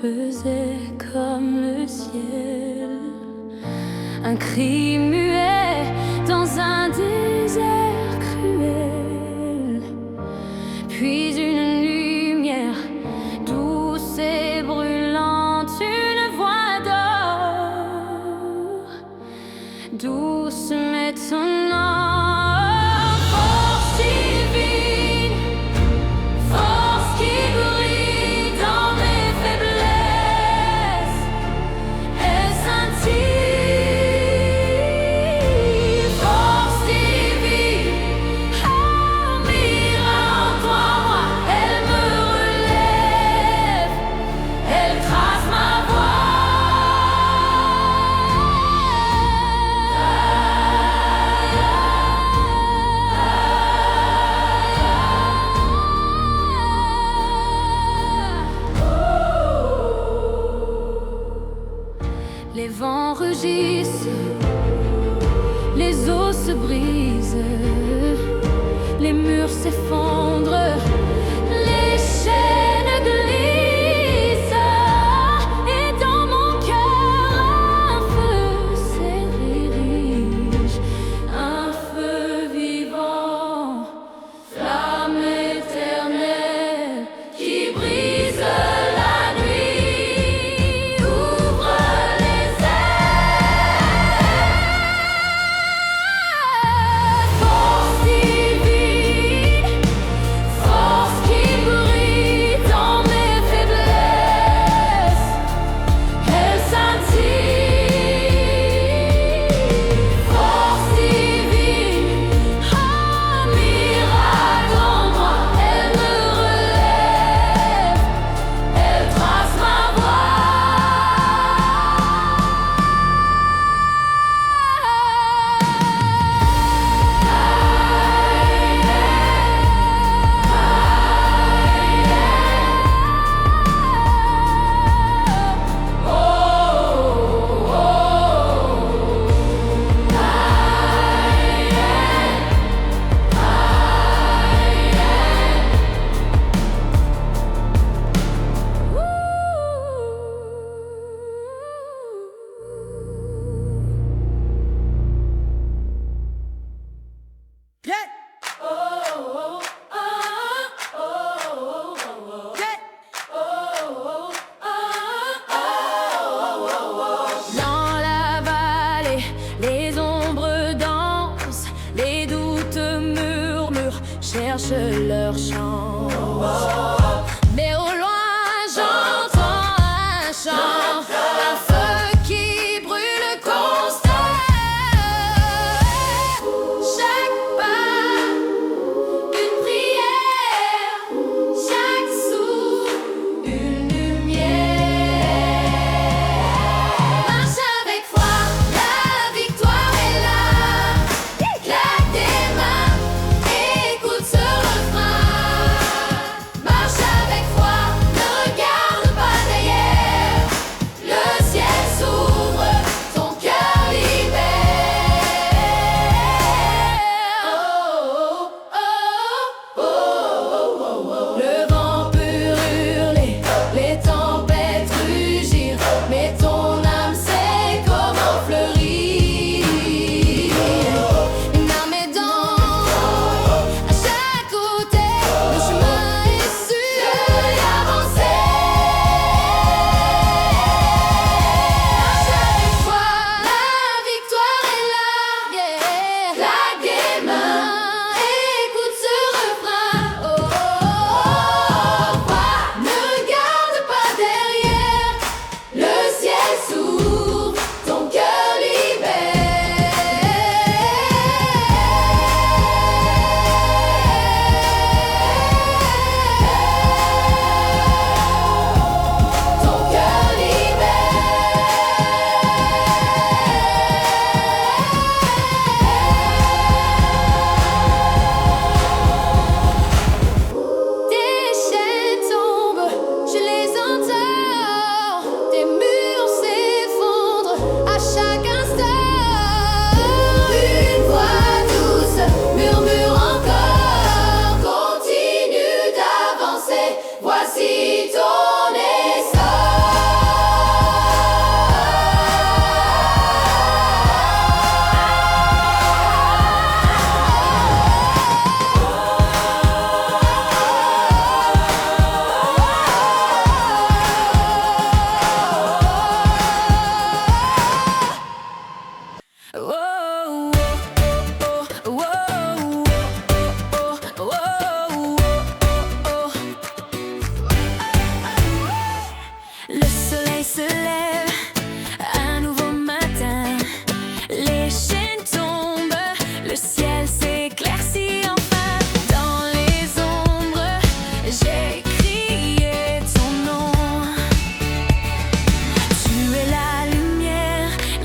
pesait comme le ciel, un cri muet dans un désert cruel, puis une lumière douce et brûlante, une voix d'or, douce mais tonnante. Les vents rugissent, les eaux se brisent, les murs s'effondrent, les chaînes glissent, et dans mon cœur un feu s'érige, un feu vivant, flamme éternelle qui brise la nuit, ouvre cherchent leur chance. Mais au loin j'entends un chant, un feu qui brûle constant. Chaque pas, une prière, chaque souffle, une lumière. Marche avec foi, la victoire est là. Claque des mains, écoute ce refrain.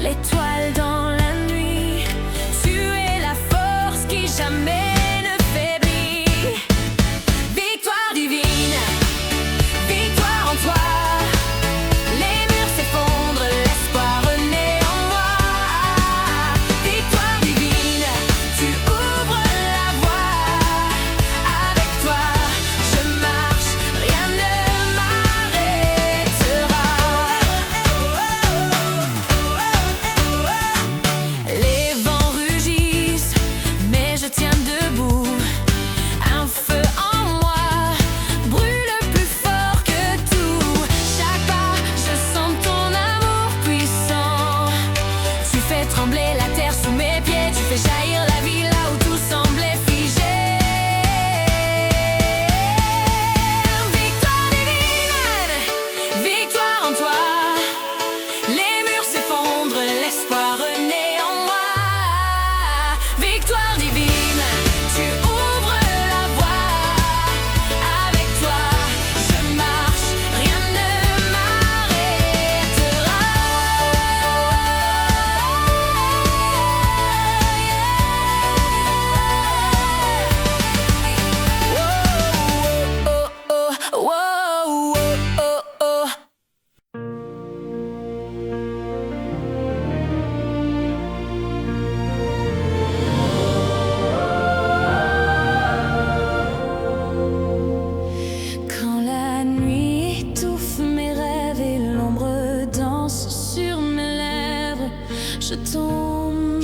l'étoile dans la nuit. Tu es la force qui jamais ne faiblit. Victoire divine, victoire en toi. Les murs s'effondrent, l'espoir renaît en moi. Victoire divine, tu ouvres la voie. Avec toi, je marche, rien ne m'arrêtera. Les vents rugissent, mais je tiens debout. Un feu en moi brûle plus fort que tout. Chaque pas, je sens ton amour puissant. Tu fais trembler la terre sous mes pieds. Tu fais jaillir la vie là où tout semblait figé. Victoire divine, victoire en toi. Les murs s'effondrent, l'espoir renaît en moi. Victoire divine, tu ouvres la voie. Avec toi, je marche, rien ne m'arrêtera. Oh, oh, oh, oh, oh, oh. Quand la nuit étouffe mes rêves et l'ombre danse sur mes lèvres, je tombe,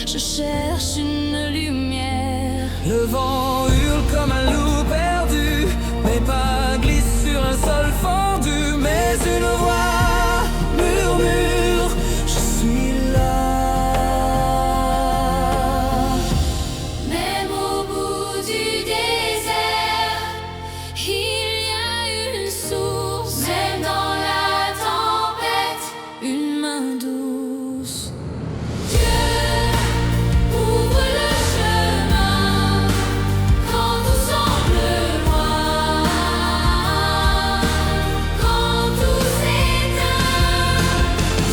je cherche une lumière. Le vent hurle comme un loup perdu. Mes pas glissent sur un sol fendu. Mais une voix murmure, je suis là. Même au bout du désert, il y a une source. Même dans la tempête, une main douce. Dieu ouvre le chemin quand tout semble loin. Quand tout s'éteint,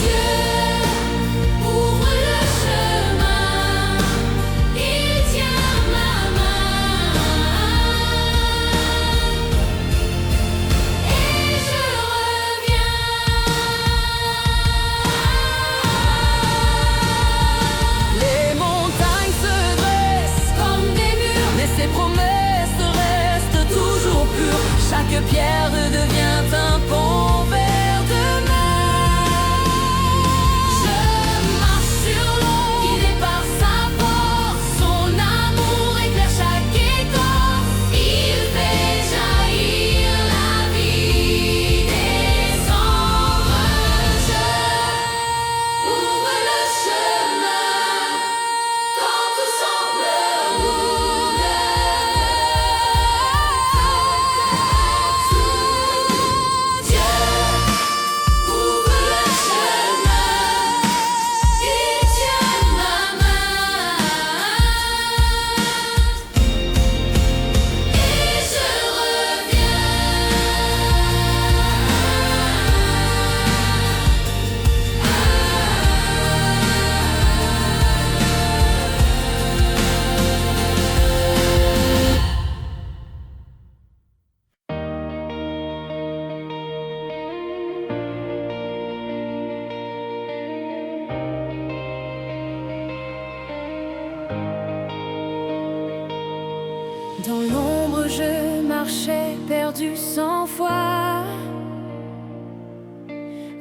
Dieu ouvre le chemin. Il tient ma main et je reviens. Les montagnes se dressent Comme des murs, mais ces promesses restent toujours pures. Chaque pierre devient un pont vers demain. je marche sur l'eau. Il est par sa force, son amour éclaire chaque écorce. Il fait jaillir la vie des cendres. Je ouvre le chemin quand tout semble rouge. Dieu ouvre le chemin, il tient ma main et je reviens. Dans l'ombre, je marchais perdu sans foi.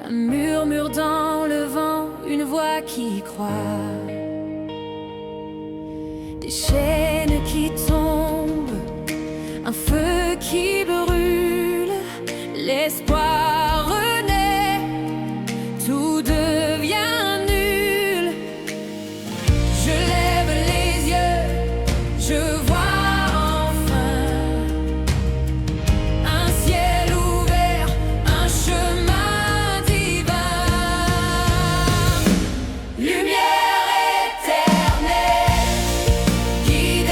Un murmure dans le vent, une voix qui croit. Des chaînes qui tombent, un feu qui brûle. L'espoir renaît, tout devient nul. Je lève les yeux, je vois enfin un ciel ouvert, un chemin divin. Lumière éternelle, guide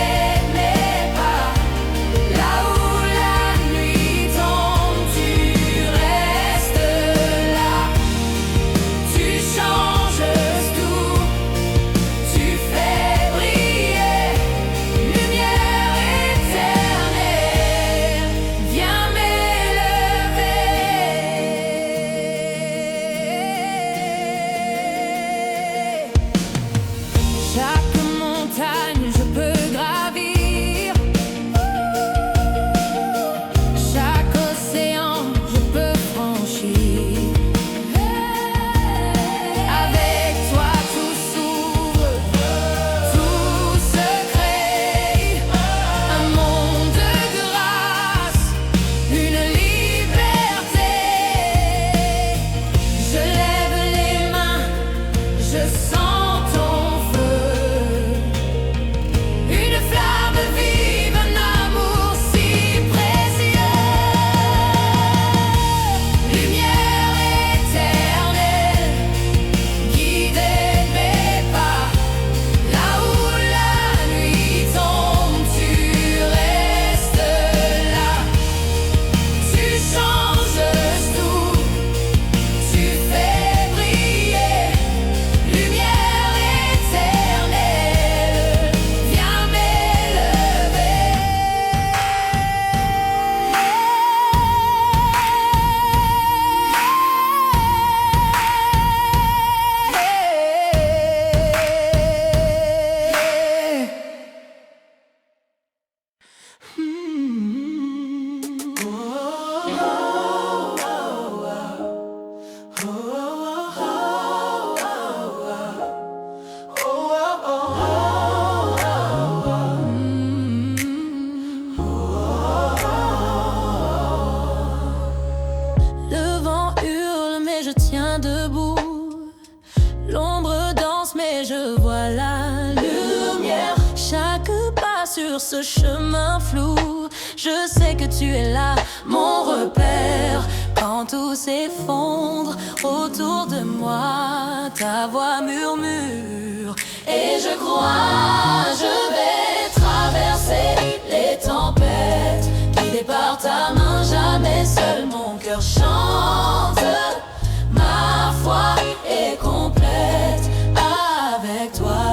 sens ton feu, une flamme vive, un amour si précieux. Lumière éternelle, guidez mes pas. Là où la nuit tombe, tu restes là. Tu changes tout, tu fais briller. Lumière éternelle, viens Le vent hurle mais je tiens debout. L'ombre danse mais je vois la lumière. Chaque pas sur ce chemin flou, je sais que tu es là, mon repère. Quand tout s'effondre autour de moi, ta voix murmure et je crois, je vais traverser les tempêtes. Guidé par ta main, jamais seul, mon cœur chante. Ma foi est complète avec toi.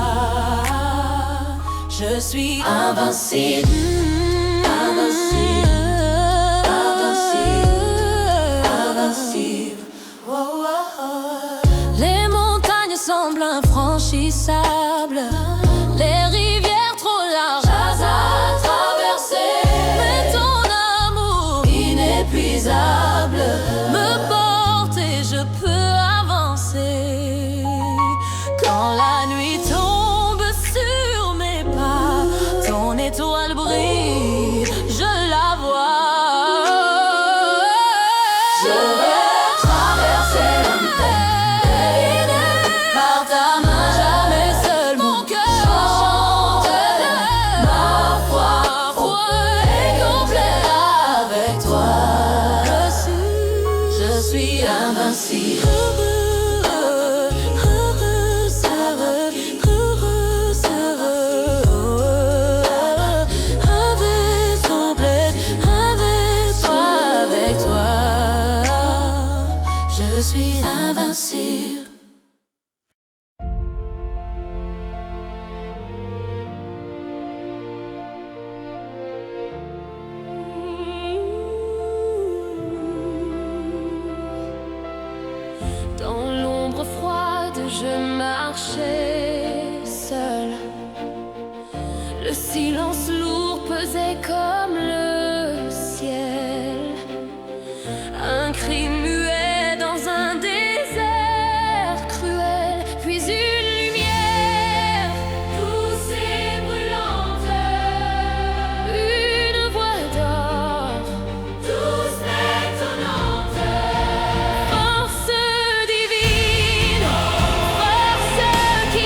Je suis invincible, invincible, invincible, invincible. Oh, oh, oh. Les montagnes semblent infranchissables, les rivières trop larges à traverser. Mais ton amour inépuisable me porte et je peux avancer. Quand la nuit tombe sur mes pas, ton étoile brille, je la vois. Je vais traverser l'enfer, par ta main, jamais seul, mon cœur chante. Ma foi est complète avec toi. Je suis invincible. Je suis invincible. Dans l'ombre froide, je marchais seule. Le silence lourd pesait comme le ciel. Un cri muet dans un désert cruel, puis une lumière douce et brûlante, une voix d'or, douce étonnante. Force divine, force qui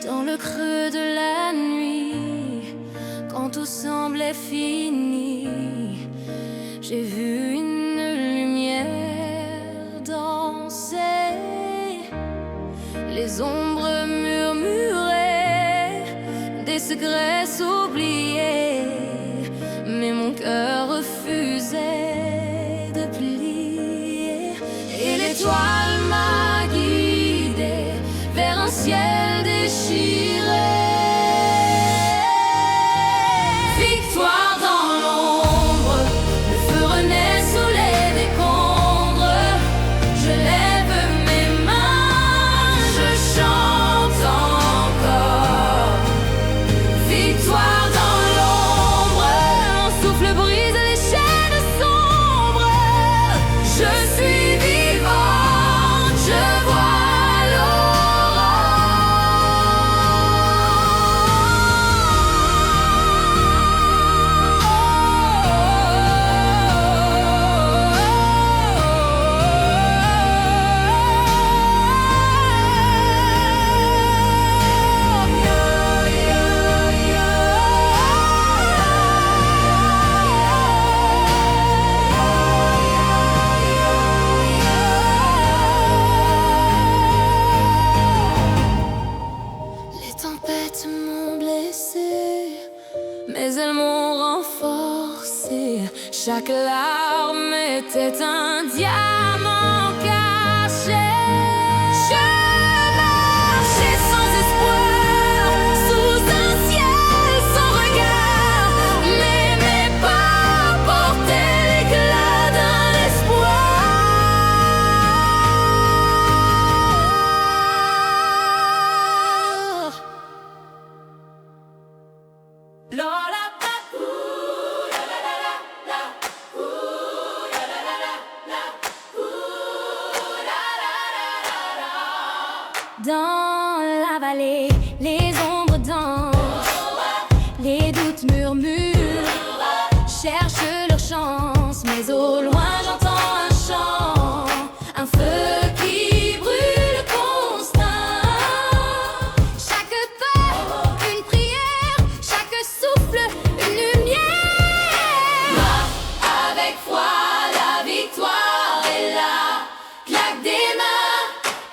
Dans le creux de la nuit, quand tout semblait fini, j'ai vu une lumière danser. Les ombres murmuraient des secrets oubliés, mais mon cœur refusait de plier. Et l'étoile m'a guidé vers un ciel déchiré. Victoire dans l'ombre, le feu renaît sous les décombres. Je lève mes mains, je chante encore. Victoire dans l'ombre, un souffle brise les chaînes sombres. Je suis vivante, je vois Les tempêtes m'ont blessé, mais elles m'ont renforcé. Chaque larme était un diamant caché. Je marchais sans espoir, sous un ciel sans regard, mais mes pas portaient l'éclat d'un espoir. Dans la vallée, les ombres dansent, les doutes murmurent, cherchent leur chance, mais au loin j'entends un chant, un feu qui brûle constant. Chaque pas, une prière, chaque souffle, une lumière. Marche avec foi, la victoire est là. Claque des mains,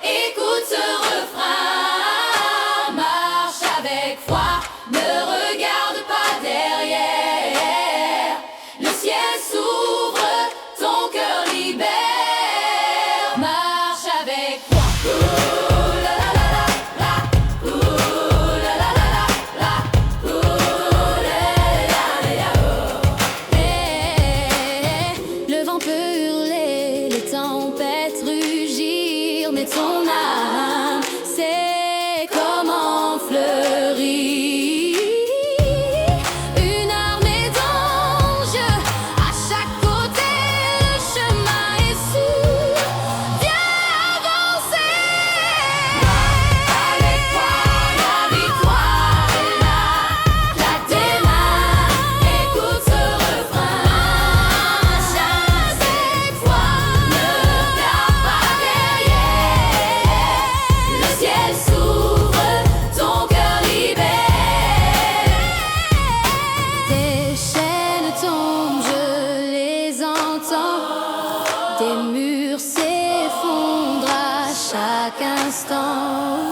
écoute ce refrain. Marche avec foi, ne regarde pas derrière. Le ciel s'ouvre, ton cœur libère. Marche avec foi. Ouh la la la la, ouh la la la la, ouh la la la la. Le vent peut hurler, les tempêtes rugir, mais ton âme sait comment fleurir. Une armée d'anges à chaque côté, le chemin est sûr. Viens avancer. Avec toi, la victoire est là. Claque tes mains, écoute ce refrain. Marche avec foi, ne regarde pas derrière. Le ciel s'ouvre, ton cœur libère. Des chaînes tombent, je les entends. Des murs s'effondrent à chaque instant.